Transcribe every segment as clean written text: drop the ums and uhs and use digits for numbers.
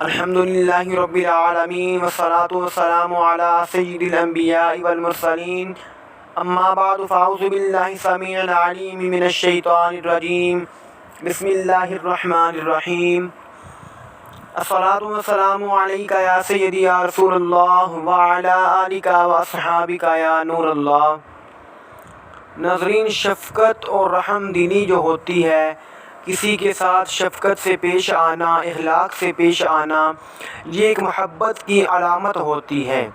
الحمد للہ رب العالمین والصلاة والسلام علی سید الانبیاء والمرسلین اما بعد فاعوذ باللہ السمیع العلیم من الشیطان الرجیم بسم اللہ الرحمن الرحیم الصلاة والسلام علیک یا سیدی یا رسول اللہ وعلی آلک واصحابک یا نور اللہ۔ ناظرین، شفقت اور رحم دلی جو ہوتی ہے، کسی کے ساتھ شفقت سے پیش آنا، اخلاق سے پیش آنا، یہ ایک محبت کی علامت ہوتی ہے۔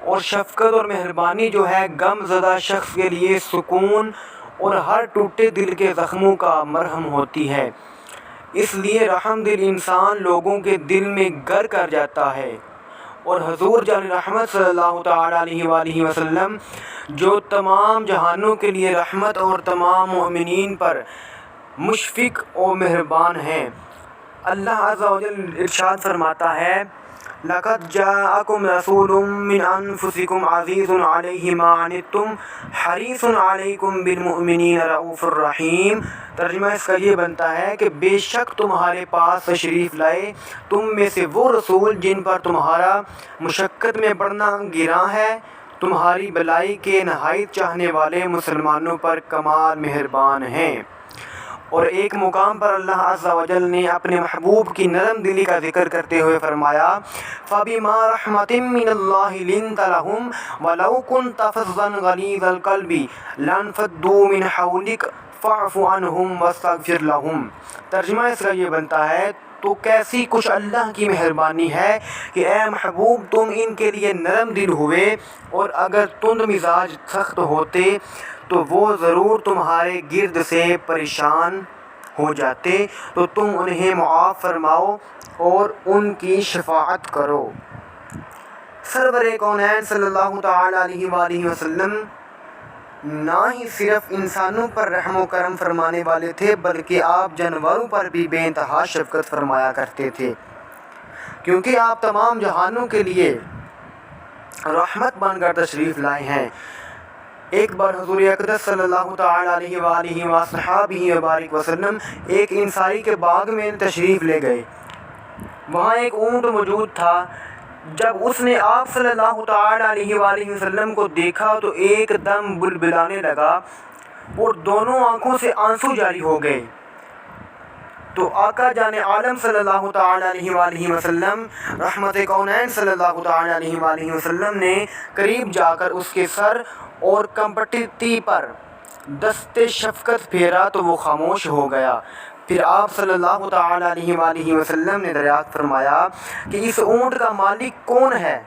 اور شفقت اور مہربانی جو ہے غم زدہ شخص کے لیے سکون اور ہر ٹوٹے دل کے زخموں کا مرہم ہوتی ہے۔ اس لیے رحم دل انسان لوگوں کے دل میں گر کر جاتا ہے۔ اور حضور جان رحمت صلی اللہ تعالیٰ علیہ وآلہ وسلم جو تمام جہانوں کے لیے رحمت اور تمام مومنین پر مشفق و مہربان ہیں۔ اللہ عز و جل ارشاد فرماتا ہے: لَقَدْ جَاءَكُمْ رَسُولٌ مِّنْ أَنفُسِكُمْ عَزِيزٌ عَلَيْهِ مَا عَنِتُّمْ حَرِيصٌ عَلَيْكُمْ بِالْمُؤْمِنِينَ رَءُوفٌ رَحِيمٌ۔ ترجمہ اس کا یہ بنتا ہے کہ بے شک تمہارے پاس تشریف لائے تم میں سے وہ رسول جن پر تمہارا مشقت میں پڑنا گراں ہے، تمہاری بھلائی کے نہایت چاہنے والے مسلمانوں پر کمال مہربان ہیں۔ اور ایک مقام پر اللہ عز و جل نے اپنے محبوب کی نرم دلی کا ذکر کرتے ہوئے فرمایا: فَبِمَا رَحْمَةٍ مِّنَ اللَّهِ لِنتَ لَهُمْ وَلَوْ كُنتَ فَظًّا غَلِيظَ الْقَلْبِ لَانفَضُّوا مِنْ حَوْلِكَ فَاعْفُ عَنْهُمْ وَاسْتَغْفِرْ لَهُمْ۔ ترجمہ اس کا یہ بنتا ہے: تو کیسی کچھ اللہ کی مہربانی ہے کہ اے محبوب تم ان کے لیے نرم دل ہوئے، اور اگر تند مزاج سخت ہوتے تو وہ ضرور تمہارے گرد سے پریشان ہو جاتے، تو تم انہیں معاف فرماؤ اور ان کی شفاعت کرو۔ سرور کونین صلی اللہ تعالیٰ علیہ وآلہ وسلم نہ ہی صرف انسانوں پر رحم و کرم فرمانے والے تھے بلکہ آپ جانوروں پر بھی بے انتہا شفقت فرمایا کرتے تھے، کیونکہ آپ تمام جہانوں کے لیے رحمت بن کر تشریف لائے ہیں۔ ایک بار حضور اقدس صلی اللہ تعالیٰ علیہ وآلہ وصحبہ وبارک وسلم ایک انصاری کے باغ میں تشریف لے گئے۔ وہاں ایک اونٹ موجود تھا۔ جب اس نے آپ صلی اللہ تعالیٰ علیہ وآلہ وسلم کو دیکھا تو ایک دم بلبلانے لگا اور دونوں آنکھوں سے آنسو جاری ہو گئے۔ تو آقا جان عالم صلی اللہ تعالیٰ علیہ وآلہ وسلم رحمت کونین صلی اللہ تعالیٰ علیہ وآلہ وسلم نے قریب جا کر اس کے سر اور کمپٹی پر دست شفقت پھیرا تو وہ خاموش ہو گیا۔ پھر آپ صلی اللہ تعالیٰ علیہ وآلہ وسلم نے دریافت فرمایا کہ اس اونٹ کا مالک کون ہے؟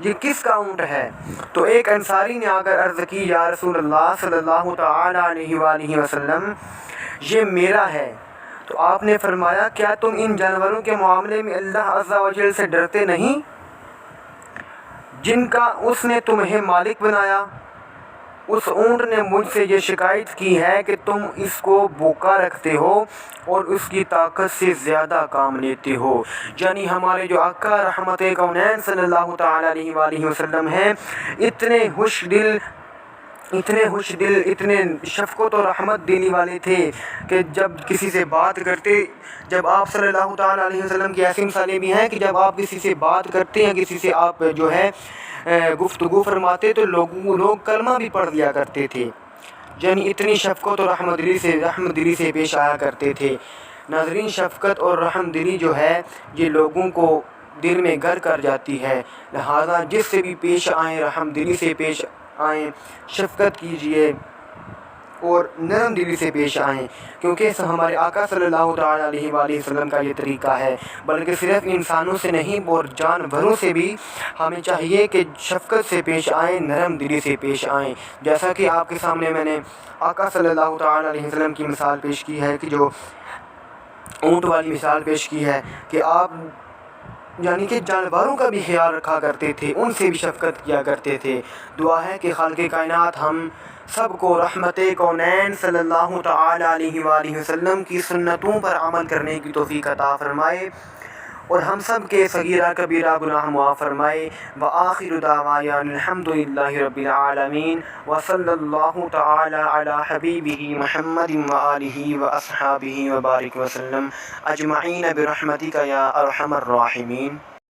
یہ کس کا اونٹ ہے؟ تو ایک انصاری نے آ کر عرض کی: یا رسول اللہ صلی اللہ تعالیٰ علیہ وآلہ وسلم، یہ میرا ہے۔ تو آپ نے فرمایا: کیا تم ان جانوروں کے معاملے میں اللہ عز و جل سے ڈرتے نہیں جن کا اس نے تمہیں مالک بنایا؟ اس اونٹ نے مجھ سے یہ شکایت کی ہے کہ تم اس کو بھوکا رکھتے ہو اور اس کی طاقت سے زیادہ کام لیتے ہو۔ یعنی ہمارے جو آقا رحمت کونین صلی اللہ تعالیٰ علیہ وآلہ وسلم ہیں، اتنے خوش دل، اتنے شفقت و رحمت دلی والے تھے کہ جب کسی سے بات کرتے، جب آپ صلی اللہ تعالیٰ علیہ وسلم کی ایسی مثالیں بھی ہیں کہ جب آپ کسی سے بات کرتے ہیں، کسی سے آپ جو ہے گفتگو فرماتے تو لوگ کلمہ بھی پڑھ دیا کرتے تھے۔ یعنی اتنی شفقت اور رحمت دلی سے پیش آیا کرتے تھے۔ ناظرین، شفقت اور رحم دلی جو ہے یہ لوگوں کو دل میں گھر کر جاتی ہے، لہذا جس سے بھی پیش آئیں رحم دلی سے پیش آئیں، شفقت کیجئے اور نرم دلی سے پیش آئیں، کیونکہ ہمارے آقا صلی اللہ تعالیٰ علیہ وآلہ وسلم کا یہ طریقہ ہے۔ بلکہ صرف انسانوں سے نہیں اور جانوروں سے بھی ہمیں چاہیے کہ شفقت سے پیش آئیں، نرم دلی سے پیش آئیں۔ جیسا کہ آپ کے سامنے میں نے آقا صلی اللہ تعالیٰ علیہ وسلم کی مثال پیش کی ہے، کہ جو اونٹ والی مثال پیش کی ہے، کہ آپ یعنی کہ جانوروں کا بھی خیال رکھا کرتے تھے، ان سے بھی شفقت کیا کرتے تھے۔ دعا ہے کہ خالق کائنات ہم سب کو رحمت کونین صلی اللہ تعالیٰ علیہ وآلہ وسلم کی سنتوں پر عمل کرنے کی توفیق عطا فرمائے۔ اور ہم سب کے صغیرہ کبیرہ گناہ معاف فرمائے۔ وآخر دعوانا الحمدللہ رب العالمین، وصلی اللہ تعالی علی حبیبہ محمد وآلہ واصحابہ وبارک وسلم اجمعین برحمتک یا ارحم الراحمین۔